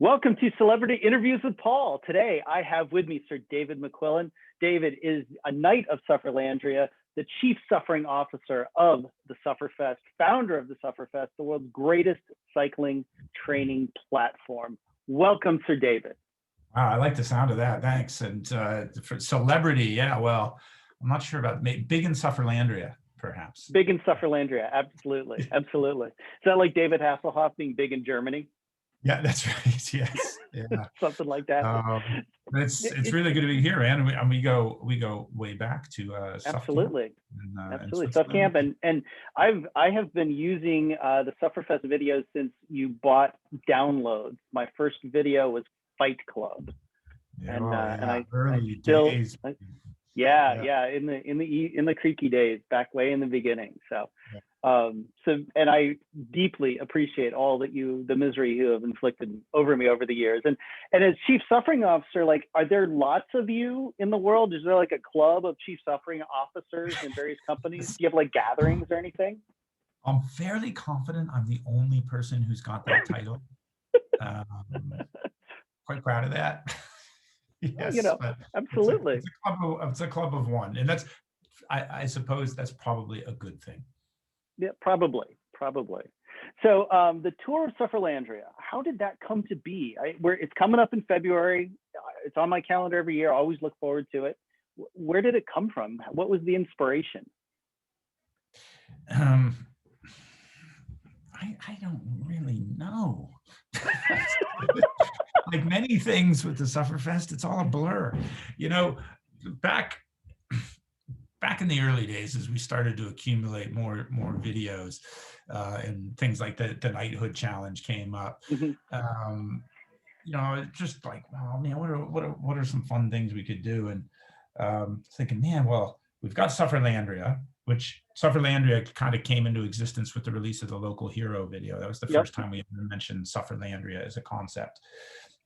Welcome to Celebrity Interviews with Paul. Today, I have with me Sir David McQuillen. David is a Knight of Sufferlandria, the Chief Suffering Officer of the Sufferfest, founder of the Sufferfest, the world's greatest cycling training platform. Welcome, Sir David. Wow, I like the sound of that. Thanks. And for celebrity, yeah, well, I'm not sure about big in Sufferlandria, perhaps. Big in Sufferlandria, absolutely, absolutely. Is that like David Hasselhoff being big in Germany? Yeah, that's right. Yes, yeah, Something like that. It's really good to be here, man. We go way back to absolutely, absolutely Suff Camp, and I have been using the Sufferfest videos since you bought downloads. My first video was Fight Club, yeah, and I early still, days. Yeah, in the creaky days, back way in the beginning. So. And I deeply appreciate all that the misery you have inflicted over me over the years. And as Chief Suffering Officer, like, are there lots of you in the world? Is there like a club of Chief Suffering Officers in various companies? Do you have like gatherings or anything? I'm fairly confident I'm the only person who's got that title. Quite proud of that. Yes, absolutely. It's a club of one, and that's, I suppose that's probably a good thing. Yeah, probably. So the Tour of Sufferlandria, how did that come to be? It's coming up in February. It's on my calendar every year. I always look forward to it. Where did it come from? What was the inspiration? I don't really know. Like many things with the Sufferfest, it's all a blur. You know, back in the early days, as we started to accumulate more videos and things like the Knighthood Challenge came up, Mm-hmm. you know, just like, oh man, what are some fun things we could do? And thinking, man, well, we've got Sufferlandria, which Sufferlandria kind of came into existence with the release of the Local Hero video. That was the first time we ever mentioned Sufferlandria as a concept.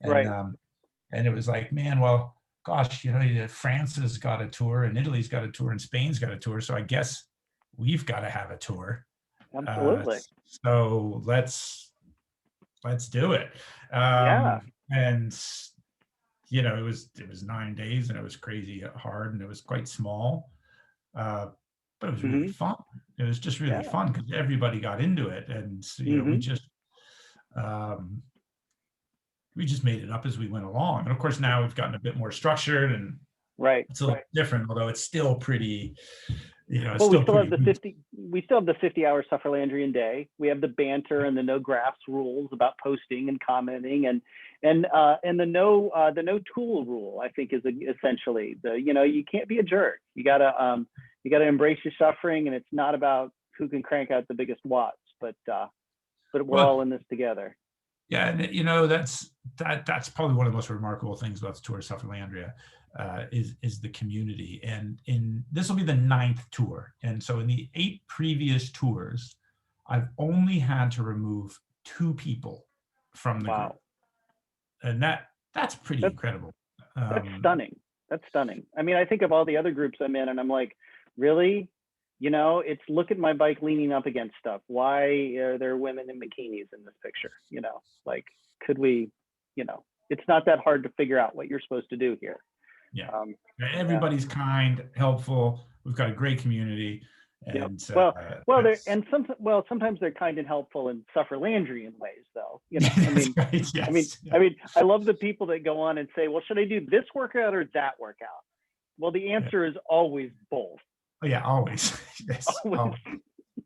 And, right. And it was like, man, well, gosh, you know, France has got a tour, and Italy's got a tour, and Spain's got a tour. So I guess we've got to have a tour. Absolutely. So let's do it. Yeah. And you know, it was 9 days, and it was crazy hard, and it was quite small, but it was really fun. It was just really fun because everybody got into it, and you know, we just made it up as we went along. And of course, now we've gotten a bit more structured, and it's a little different, although it's still pretty, you know, we still have the 50-hour Sufferlandrian day. We have the banter and the no graphs rules about posting and commenting, and the no tool rule, I think, is essentially you can't be a jerk. You gotta embrace your suffering, and it's not about who can crank out the biggest watts, but we're all in this together. Yeah, and you know, that's probably one of the most remarkable things about the Tour of Sufferlandria, is the community. And this will be the 9th tour, and so in the 8 previous tours, I've only had to remove 2 people from the group, and that's pretty incredible. That's stunning. That's stunning. I mean, I think of all the other groups I'm in, and I'm like, really? You know, it's look at my bike leaning up against stuff. Why are there women in bikinis in this picture? You know, like, could we, you know, it's not that hard to figure out what you're supposed to do here. Yeah. Everybody's kind, helpful. We've got a great community. And sometimes they're kind and helpful in Sufferlandrian ways, though. You know, I mean, I love the people that go on and say, well, should I do this workout or that workout? Well, the answer is always both. Oh, yeah, always. Yes. Always.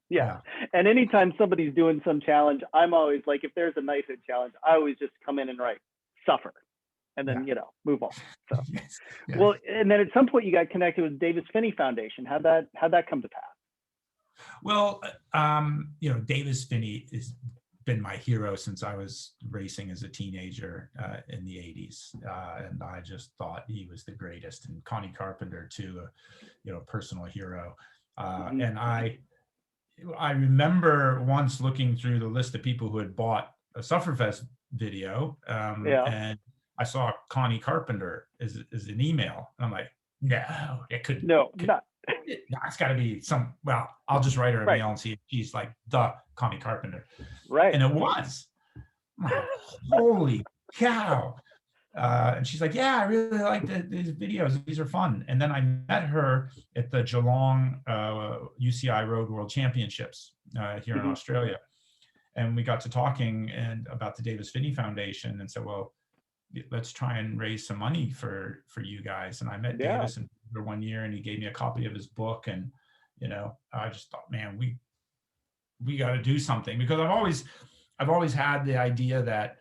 Yeah. And anytime somebody's doing some challenge, I'm always like, if there's a Knighthood challenge, I always just come in and write suffer, and then move on. So well, and then at some point you got connected with Davis Phinney Foundation. How'd that come to pass? Well, you know, Davis Phinney has been my hero since I was racing as a teenager in the 80s, and I just thought he was the greatest. And Connie Carpenter too, you know, personal hero. And I remember once looking through the list of people who had bought a Sufferfest video, and I saw Connie Carpenter as an email, and I'm like, no, it couldn't. No, it's got to be some. Well, I'll just write her a mail and see if she's like the Connie Carpenter. Right. And it was. Holy cow. And she's like, yeah, I really like these videos. These are fun. And then I met her at the Geelong UCI Road World Championships here in Australia. And we got to talking and about the Davis Finney Foundation, and said, well, let's try and raise some money for you guys. And I met Davis in 1 year, and he gave me a copy of his book. And, I just thought, man, we got to do something, because I've always had the idea that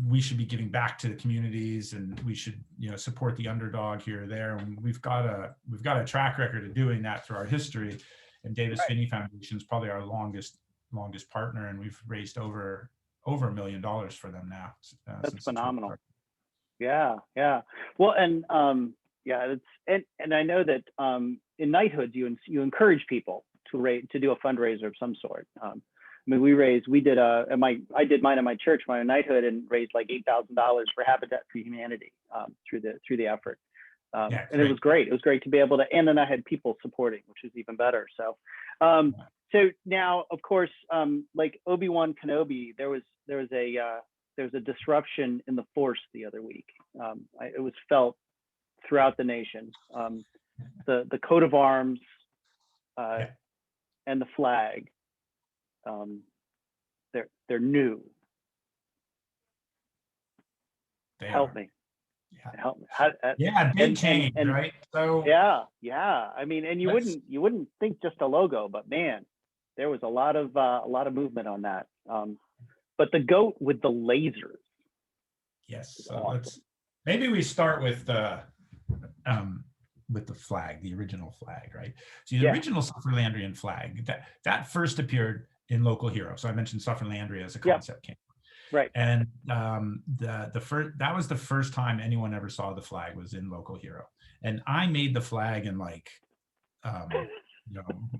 we should be giving back to the communities, and we should, support the underdog here or there. And we've got a track record of doing that through our history. And Davis Finney Foundation is probably our longest partner, and we've raised over $1 million for them now. That's phenomenal. Yeah. Well, and and I know that in knighthoods you encourage people to do a fundraiser of some sort. I did mine at my church, my knighthood, and raised like $8,000 for Habitat for Humanity through the effort. And it was great. It was great to be able to, and then I had people supporting, which is even better. So, so now, of course, like Obi-Wan Kenobi, there was a disruption in the Force the other week. It was felt throughout the nation. The coat of arms and the flag, they're new. Help me. Help me. Big change, right? So yeah. I mean, and you wouldn't think just a logo, but man, there was a lot of movement on that. But the goat with the lasers. Yes. So awesome. Maybe we start with the flag, the original flag, right? So the original Sufferlandrian flag that first appeared in Local Hero. So I mentioned Sufferlandria as a concept came. Right. And that was the first time anyone ever saw the flag, was in Local Hero. And I made the flag in like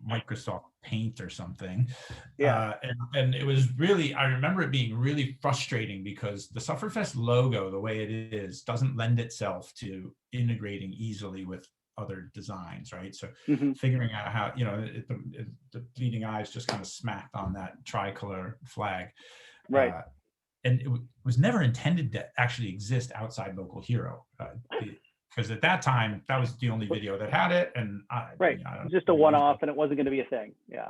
Microsoft Paint or something. And it was really, I remember it being really frustrating, because the Sufferfest logo, the way it is, doesn't lend itself to integrating easily with other designs, right? So figuring out how, the Bleeding Eyes just kind of smacked on that tricolor flag. Right. And it was never intended to actually exist outside Local Hero, because at that time that was the only video that had it, and just a one-off, and it wasn't going to be a thing. Yeah.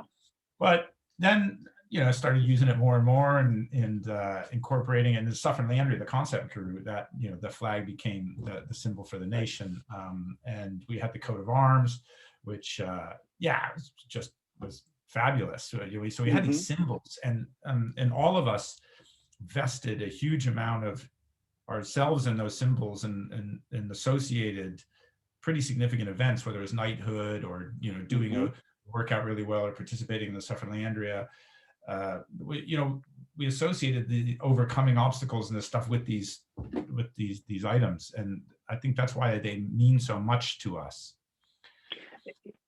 But then I started using it more and more, and incorporating it in the Sufferlandria, the concept crew, that the flag became the symbol for the nation, and we had the coat of arms, which was fabulous. So we had these symbols, and all of us vested a huge amount of ourselves in those symbols and associated pretty significant events, whether it was knighthood or doing a workout really well or participating in the Sufferlandria. We associated the overcoming obstacles and this stuff with these items, and I think that's why they mean so much to us.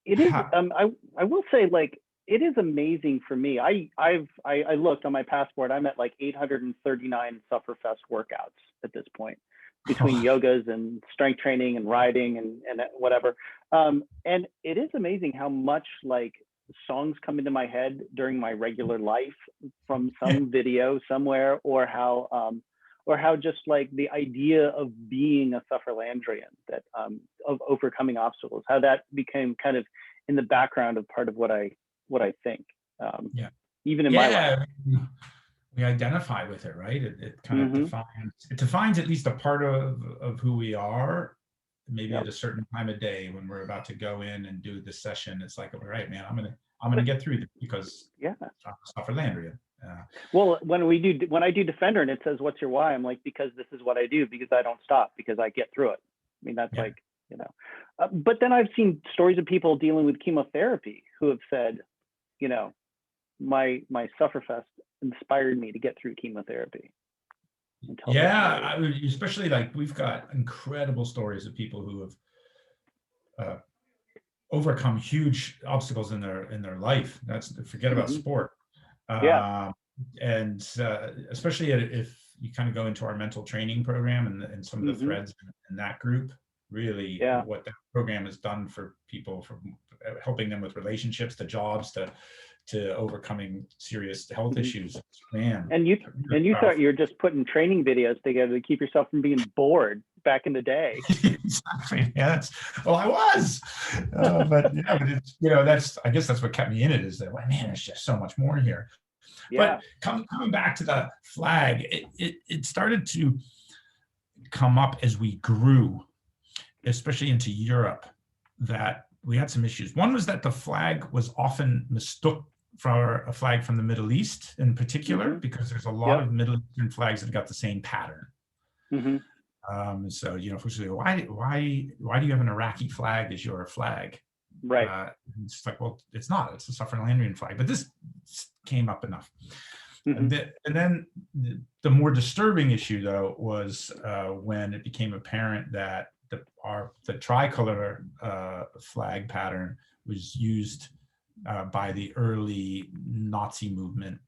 It is. I will say, like, it is amazing for me. I looked on my passport. I'm at like 839 Sufferfest workouts at this point, between yogas and strength training and riding and whatever. And it is amazing how much like songs come into my head during my regular life from some video somewhere, or how just like the idea of being a Sufferlandrian, that of overcoming obstacles, how that became kind of in the background of part of what I think, even in my life. We identify with it, right? It kind of defines at least a part of who we are. Maybe at a certain time of day when we're about to go in and do the session, it's like, all right, man, I'm gonna get through this, because I'm Sufferlandria. Well, when I do Defender and it says, "What's your why?" I'm like, because this is what I do, because I don't stop, because I get through it. I mean, that's like, but then I've seen stories of people dealing with chemotherapy who have said, my Sufferfest inspired me to get through chemotherapy. Especially like we've got incredible stories of people who have overcome huge obstacles in their life. Forget about sport. And especially if you kind of go into our mental training program and some of the threads in that group, really what that program has done for people, from helping them with relationships to jobs to to overcoming serious health issues. Man. And you thought you were just putting training videos together to keep yourself from being bored back in the day. Exactly. Yeah, I was. But yeah, but it's, that's, I guess that's what kept me in it, is that, man, there's just so much more here. Yeah. But coming back to the flag, it started to come up as we grew, especially into Europe, that we had some issues. One was that the flag was often mistook for a flag from the Middle East in particular, because there's a lot of Middle Eastern flags that have got the same pattern. So, folks say, why do you have an Iraqi flag as your flag? Right. It's like, well, it's not. It's a Sufferlandrian flag. But this came up enough. And then the more disturbing issue, though, was when it became apparent that the tricolor flag pattern was used by the early Nazi movement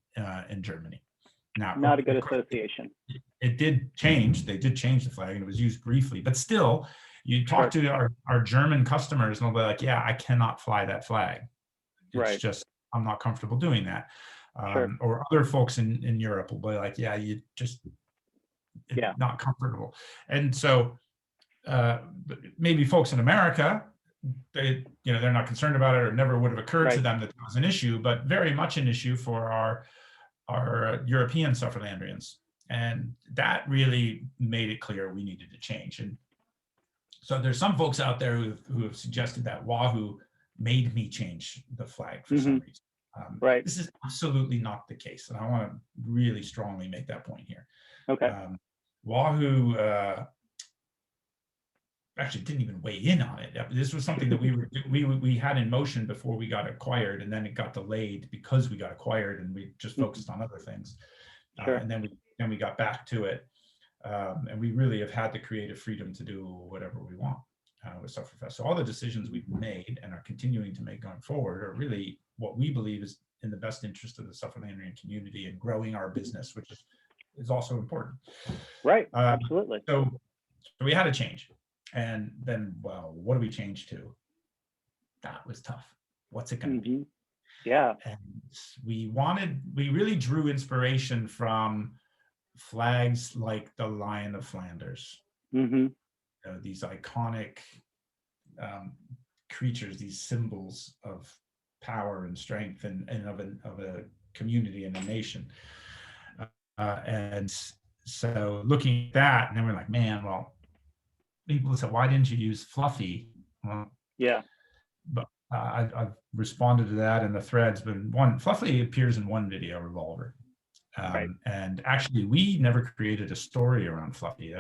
in Germany. Now, not a good association. It did change. They did change the flag, and it was used briefly. But still, you talk to our German customers, and they'll be like, "Yeah, I cannot fly that flag. It's just, I'm not comfortable doing that." Or other folks in Europe will be like, "Yeah, you just not comfortable." And so maybe folks in America, they're not concerned about it, or never would have occurred to them that it was an issue, but very much an issue for our European Sufferlandrians. And that really made it clear we needed to change. And so there's some folks out there who have suggested that Wahoo made me change the flag for some reason. This is absolutely not the case. And I want to really strongly make that point here. Wahoo actually didn't even weigh in on it. This was something that we had in motion before we got acquired, and then it got delayed because we got acquired, and we just focused on other things. And then we got back to it, and we really have had the creative freedom to do whatever we want with Sufferfest. So all the decisions we've made and are continuing to make going forward are really what we believe is in the best interest of the Sufferlandrian community and growing our business, which is also important. Right. Absolutely. So we had to change. And then, well, what do we change to? That was tough. What's it going to be? Yeah. And we really drew inspiration from flags like the Lion of Flanders. These iconic creatures, these symbols of power and strength and of a community and a nation. And so looking at that, and then we're like, man, well, people said, why didn't you use Fluffy? Well, but I've responded to that in the threads, but Fluffy appears in one video, Revolver. And actually, we never created a story around Fluffy.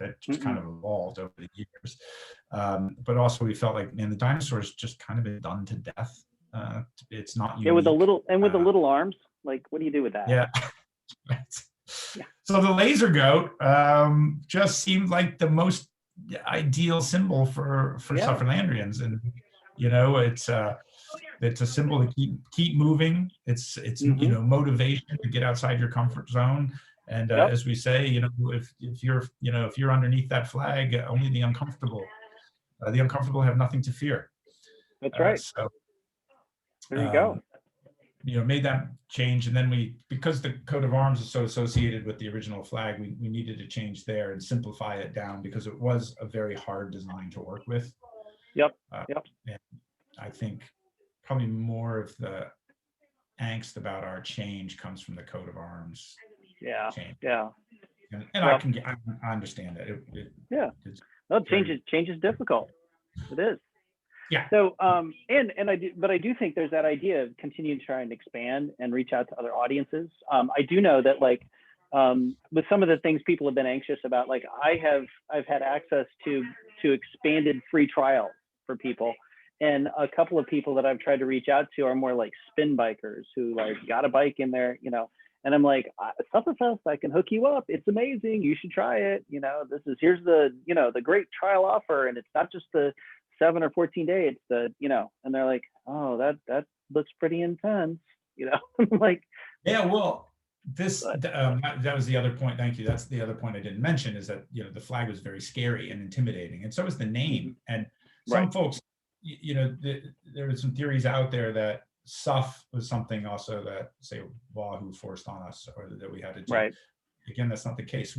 That just kind of evolved over the years. But also, we felt like, man, the dinosaur's just kind of been done to death. It's not unique. With the little arms. Like, what do you do with that? Yeah. So the laser goat just seemed like the most ideal symbol for Sufferlandrians, and it's a symbol to keep moving. It's motivation to get outside your comfort zone. And as we say, if you're underneath that flag, only the uncomfortable have nothing to fear. That's right. So there you go. Made that change, and then because the coat of arms is so associated with the original flag, we needed to change there and simplify it down, because it was a very hard design to work with. And I think probably more of the angst about our change comes from the coat of arms. Change. And I understand that. Change is difficult. It is. Yeah. So, I do think there's that idea of continuing to try and expand and reach out to other audiences. I do know that, like, with some of the things people have been anxious about, like I've had access to expanded free trials for people, and a couple of people that I've tried to reach out to are more like spin bikers who like got a bike in there, and I'm like, Sufferfest, I can hook you up. It's amazing. You should try it. Here's the great trial offer, and it's not just the 7 or 14 day, it's the, and they're like, oh, that looks pretty intense, like, yeah, well, that was the other point. Thank you. That's the other point I didn't mention, is that, the flag was very scary and intimidating. And so is the name. And some folks, there were some theories out there that Suff was something also that, say, Wahoo forced on us, or that we had to do. Right. Again, that's not the case.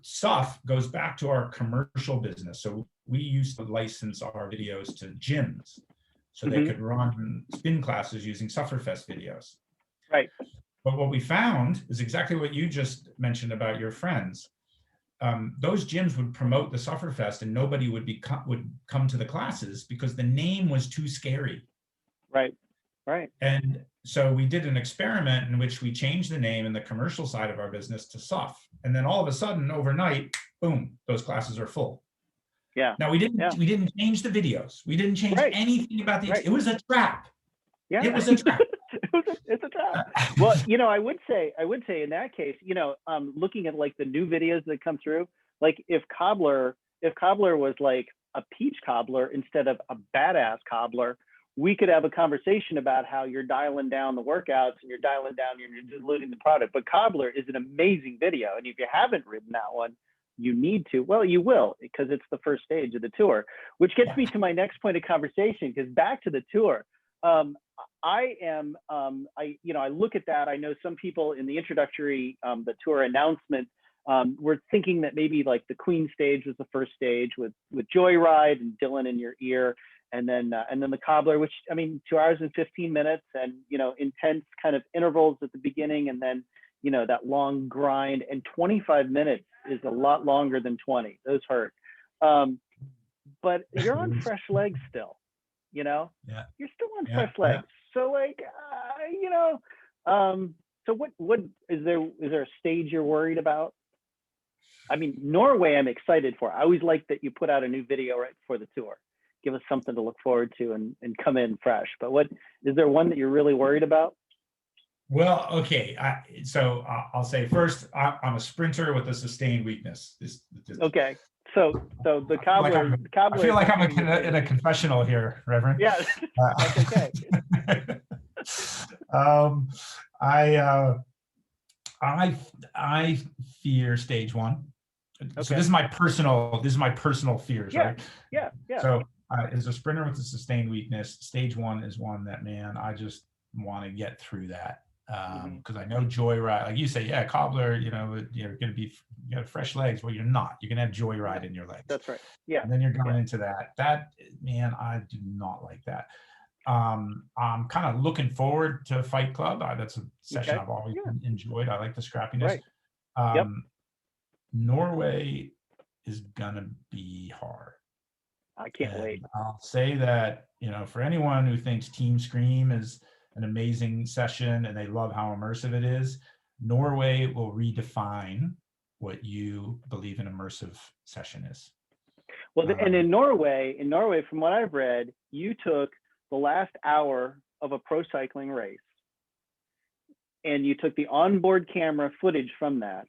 Suff goes back to our commercial business. So we used to license our videos to gyms so they could run spin classes using Sufferfest videos. Right. But what we found is exactly what you just mentioned about your friends. Those gyms would promote the Sufferfest and nobody would come to the classes because the name was too scary. Right. Right. And so we did an experiment in which we changed the name in the commercial side of our business to Suff. And then all of a sudden, overnight, boom, those classes are full. Yeah. Now we didn't change the videos. We didn't change anything about it was a trap. Yeah. It was a trap. It's a trap. Well, I would say in that case, looking at like the new videos that come through, like if cobbler was like a peach cobbler instead of a badass cobbler, we could have a conversation about how you're dialing down the workouts and you're diluting the product. But cobbler is an amazing video. And if you haven't ridden that one, you need to. Well, you will, because it's the first stage of the tour, which gets me to my next point of conversation, because back to the tour. I look at that. I know some people in the introductory, the tour announcement, were thinking that maybe like the Queen stage was the first stage with Joyride and Dylan in your ear. And then the cobbler, which, 2 hours and 15 minutes and, intense kind of intervals at the beginning. And then, that long grind, and 25 minutes is a lot longer than 20. Those hurt. But you're on fresh legs still, you're still on fresh legs. So like, so what is there a stage you're worried about? Norway, I'm excited for. I always like that you put out a new video right before the tour. Give us something to look forward to and come in fresh. But is there one that you're really worried about? Well, okay. I'll say first, I'm a sprinter with a sustained weakness. Okay. So the cobbler. I feel like I'm in a confessional here, Reverend. Yeah, that's okay. I fear stage one. Okay. So this is my personal fears, right? Yeah. So as a sprinter with a sustained weakness, stage one is one that, man, I just want to get through that. Because I know Joyride, like you say, cobbler, you're going to have fresh legs. Well, you're not. You're going to have Joyride in your legs. That's right. Yeah. And then you're going into that. That, man, I do not like that. I'm kind of looking forward to Fight Club. That's a session I've always enjoyed. I like the scrappiness. Right. Norway is going to be hard. I can't wait. I'll say that, for anyone who thinks Team Scream is an amazing session and they love how immersive it is, Norway will redefine what you believe an immersive session is. Well, and in Norway, from what I've read, you took the last hour of a pro cycling race and you took the onboard camera footage from that,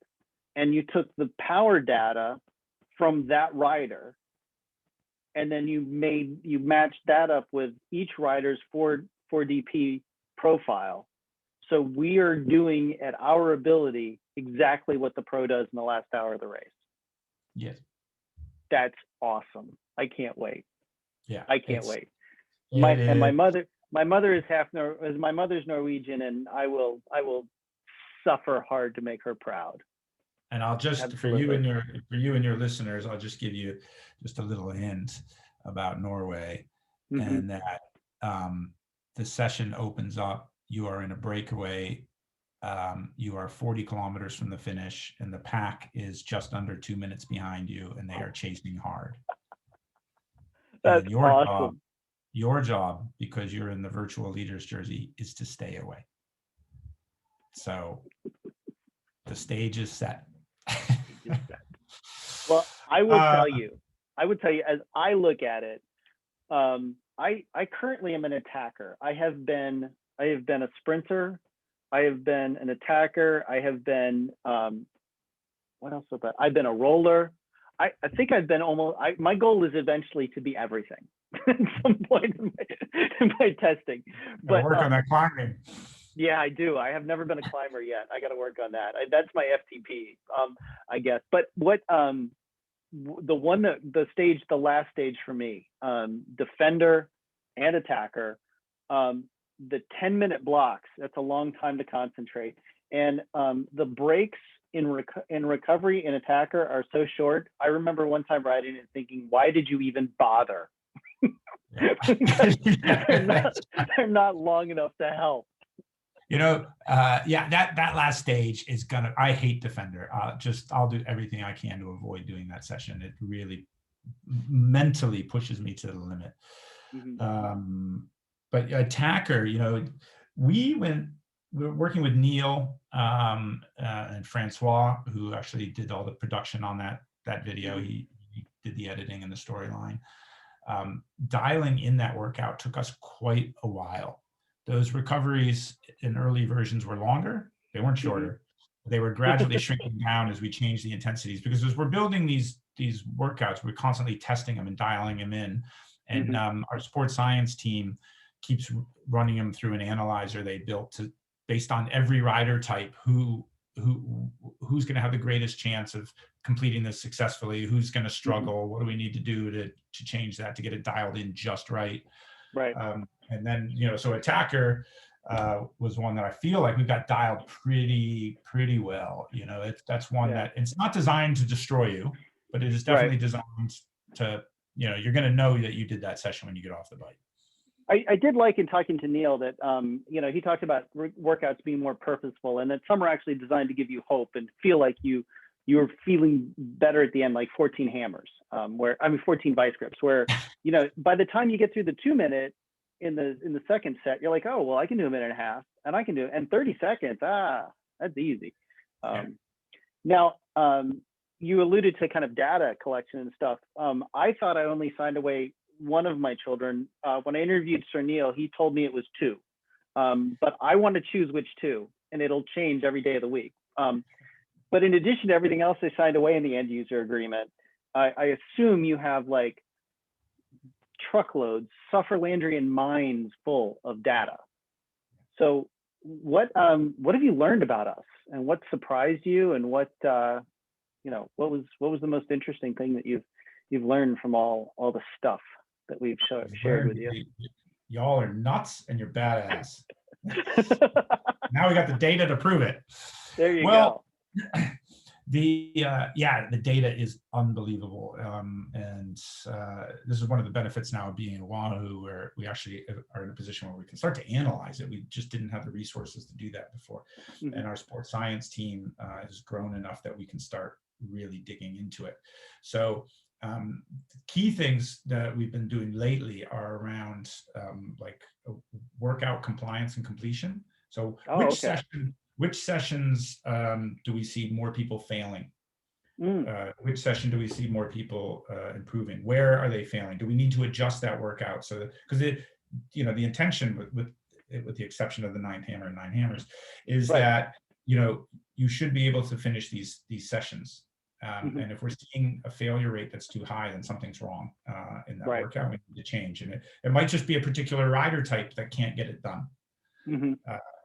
and you took the power data from that rider, and then you matched that up with each rider's 4DP profile. So we are doing at our ability exactly what the pro does in the last hour of the race. Yes. That's awesome. I can't wait. Yeah. I can't wait. My mother is my mother's Norwegian, and I will suffer hard to make her proud. And I'll just, for you and your listeners, I'll just give you just a little hint about Norway, and that the session opens up. You are in a breakaway. You are 40 kilometers from the finish, and the pack is just under 2 minutes behind you, and they are chasing hard. That's awesome. Your job, because you're in the virtual leaders jersey, is to stay away. So the stage is set. Well, I will tell you, as I look at it, I currently am an attacker. I have been a sprinter. I have been an attacker. I have been, what else was that? I've been a roller. I think I've been my goal is eventually to be everything at some point in my testing. But work on that climbing. Yeah, I do. I have never been a climber yet. I got to work on that. That's my FTP, I guess. But what the last stage for me, defender and attacker, the 10-minute blocks, that's a long time to concentrate. And the breaks in recovery in attacker are so short. I remember one time riding and thinking, why did you even bother? they're not long enough to help. Yeah, that last stage is I hate Defender. I'll do everything I can to avoid doing that session. It really mentally pushes me to the limit. Mm-hmm. But Attacker, we were working with Neil and Francois, who actually did all the production on that video. Mm-hmm. He did the editing and the storyline. Dialing in that workout took us quite a while. Those recoveries in early versions were longer. They weren't shorter. Mm-hmm. They were gradually shrinking down as we changed the intensities, because as we're building these workouts, we're constantly testing them and dialing them in. And mm-hmm. Our sports science team keeps running them through an analyzer they built based on every rider type, who's going to have the greatest chance of completing this successfully, who's going to struggle, mm-hmm. what do we need to do to change that, to get it dialed in just right. Right. And then, so Attacker was one that I feel like we've got dialed pretty well. That's one that it's not designed to destroy you, but it is definitely designed to, you're going to know that you did that session when you get off the bike. I did like in talking to Neil that, he talked about workouts being more purposeful, and that some are actually designed to give you hope and feel like you're feeling better at the end, like 14 hammers, 14 vice grips, where, by the time you get through the 2-minute in the second set, you're like, oh, well, I can do a minute and a half, and I can do it. And 30 seconds, that's easy. Now, you alluded to kind of data collection and stuff. I thought I only signed away one of my children. When I interviewed Sir Neil, he told me it was 2, but I want to choose which 2, and it'll change every day of the week. But in addition to everything else they signed away in the end user agreement, I assume you have like truckloads, Sufferlandrian mines full of data. So what have you learned about us, and what surprised you, and what was the most interesting thing that you've learned from all the stuff that we've shared with you? Y'all are nuts and you're badass. Now we got the data to prove it. There you go. The data is unbelievable, and this is one of the benefits now of being in Oahu, where we actually are in a position where we can start to analyze it. We just didn't have the resources to do that before, mm-hmm. and our sports science team has grown enough that we can start really digging into it. So key things that we've been doing lately are around workout compliance and completion. So which sessions do we see more people failing? Which session do we see more people improving? Where are they failing? Do we need to adjust that workout? So because the intention with the exception of the 9th hammer and 9 hammers is that you should be able to finish these sessions. Mm-hmm. And if we're seeing a failure rate that's too high, then something's wrong in that workout. We need to change, and it might just be a particular rider type that can't get it done. Mm-hmm.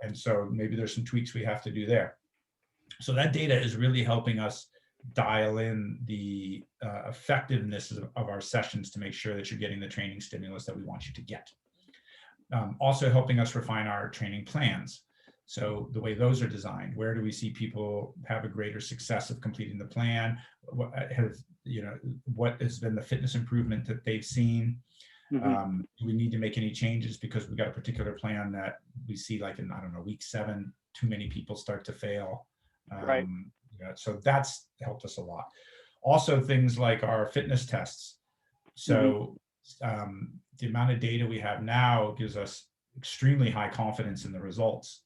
And so maybe there's some tweaks we have to do there. So that data is really helping us dial in the effectiveness of our sessions to make sure that you're getting the training stimulus that we want you to get. Also helping us refine our training plans. So the way those are designed, where do we see people have a greater success of completing the plan? What has been the fitness improvement that they've seen? Mm-hmm. Do we need to make any changes because we've got a particular plan that we see, like in, week 7, too many people start to fail. So that's helped us a lot. Also things like our fitness tests. So the amount of data we have now gives us extremely high confidence in the results.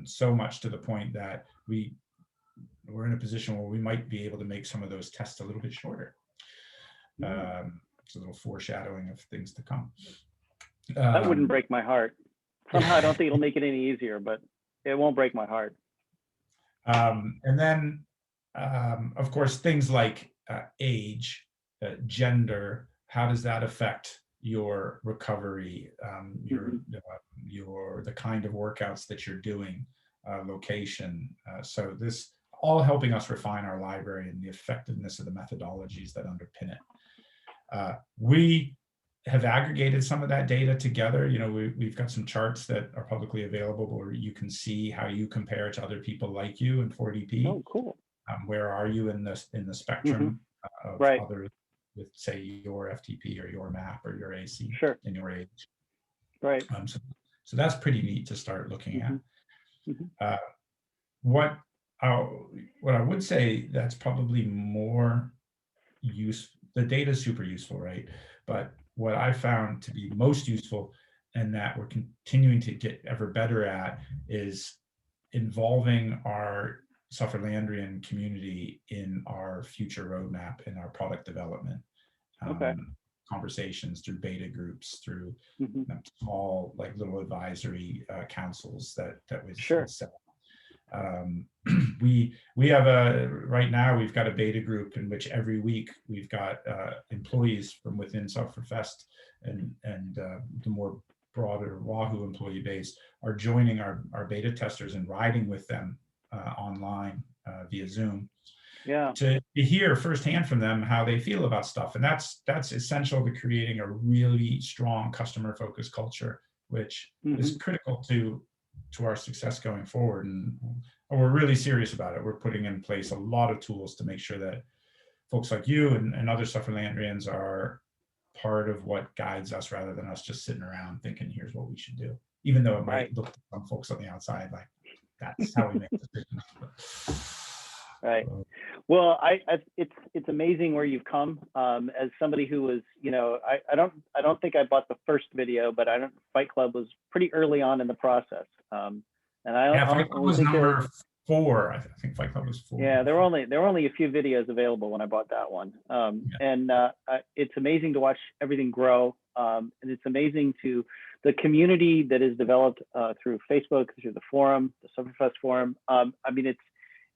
So much to the point that we're in a position where we might be able to make some of those tests a little bit shorter. It's a little foreshadowing of things to come. That wouldn't break my heart. Somehow I don't think it'll make it any easier, but it won't break my heart. And then, of course, things like age, gender, how does that affect your recovery, the kind of workouts that you're doing, location. So this all helping us refine our library and the effectiveness of the methodologies that underpin it. We have aggregated some of that data together. You know, we've got some charts that are publicly available where you can see how you compare to other people like you in 4DP. Oh, cool. Where are you in the Mm-hmm. spectrum of Right. others with, say, your FTP or your map or your AC Sure. in your age? Right. So that's pretty neat to start looking at. Mm-hmm. Mm-hmm. What I would say that's probably more use, the data is super useful, right? But what I found to be most useful and that we're continuing to get ever better at is involving our Sufferlandrian community in our future roadmap and our product development. Okay. Conversations through beta groups, through Mm-hmm. small, like little advisory councils that was Sure. set up. We have right now we've got a beta group in which every week we've got employees from within Sufferfest and the more broader Wahoo employee base are joining our beta testers and riding with them online via Zoom. Yeah. To hear firsthand from them how they feel about stuff. And that's essential to creating a really strong customer focused culture, which is critical to our success going forward. And we're really serious about it. We're putting in place a lot of tools to make sure that folks like you and other Sufferlandrians are part of what guides us rather than us just sitting around thinking, here's what we should do. Even though it might look to some folks on the outside like that's how we make decisions. Right. Well, it's amazing where you've come. As somebody who was, you know, I don't think I bought the first video, but Fight Club was pretty early on in the process. And Fight Club was number 4. I think Fight Club was 4. Yeah, there were only a few videos available when I bought that one. And it's amazing to watch everything grow. And it's amazing to the community that is developed through Facebook, through the forum, the Sufferfest forum. I mean,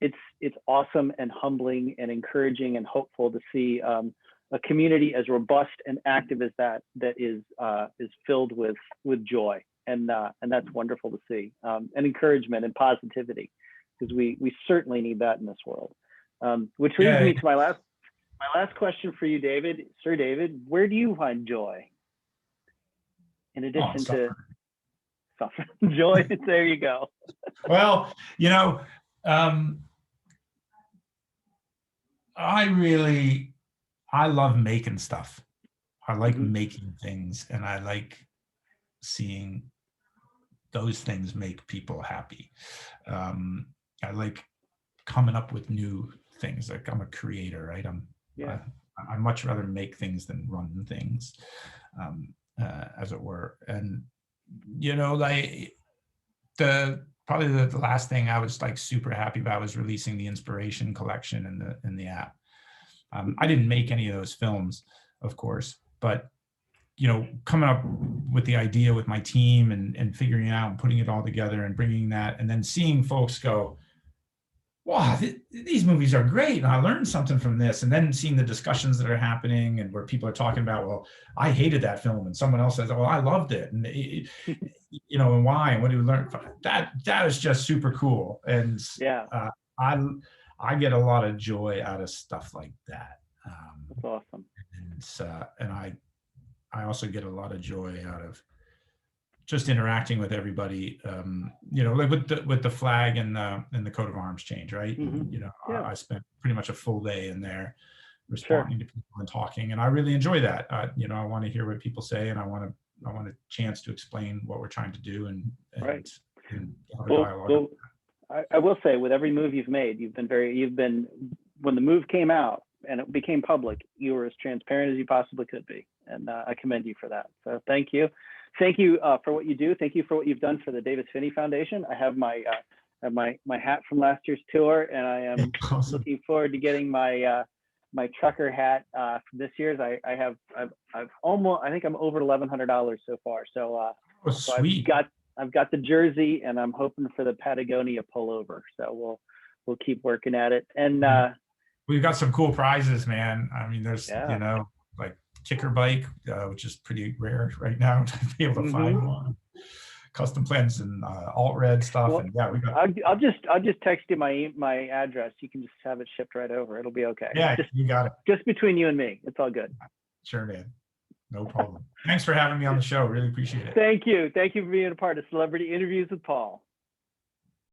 it's awesome and humbling and encouraging and hopeful to see a community as robust and active as that is filled with joy, and that's wonderful to see, and encouragement and positivity, because we certainly need that in this world. Which leads me to my last question for you, David. Sir David, where do you find joy in addition to suffering? Joy. There you go. Well, you know. I love making stuff. I like making things, and I like seeing those things make people happy. I like coming up with new things. Like, I'm a creator, right? I much rather make things than run things, as it were. And you know, like probably the last thing I was like super happy about was releasing the inspiration collection in the app. I didn't make any of those films, of course, but you know, coming up with the idea with my team and figuring it out and putting it all together and bringing that, and then seeing folks go, wow, these movies are great, and I learned something from this. And then seeing the discussions that are happening and where people are talking about, well, I hated that film, and someone else says, well, I loved it, and you know, and why, and what do you learn from it? That is just super cool. And I get a lot of joy out of stuff like that. That's awesome. And I also get a lot of joy out of just interacting with everybody, you know, like with the flag and the coat of arms change, right? You know, I spent pretty much a full day in there responding to people and talking, and I really enjoy that. You know, I want to hear what people say, and I want a chance to explain what we're trying to do and have a dialogue. Well, I will say, with every move you've made, when the move came out and it became public, you were as transparent as you possibly could be, and I commend you for that. So thank you. Thank you for what you do. Thank you for what you've done for the Davis Finney Foundation. I have my hat from last year's tour, and I am looking forward to getting my my trucker hat from this year's. I've almost, I think I'm over $1,100 so far. So, so I've got the jersey, and I'm hoping for the Patagonia pullover. So we'll keep working at it. And we've got some cool prizes, man. I mean, there's you know, like kicker bike, which is pretty rare right now to be able to find one. Custom plans and alt red stuff. Well, and we got. I'll just text you my address. You can just have it shipped right over. It'll be okay. Yeah, you got it. Just between you and me, it's all good. Sure, man. No problem. Thanks for having me on the show. Really appreciate it. Thank you. Thank you for being a part of Celebrity Interviews with Paul.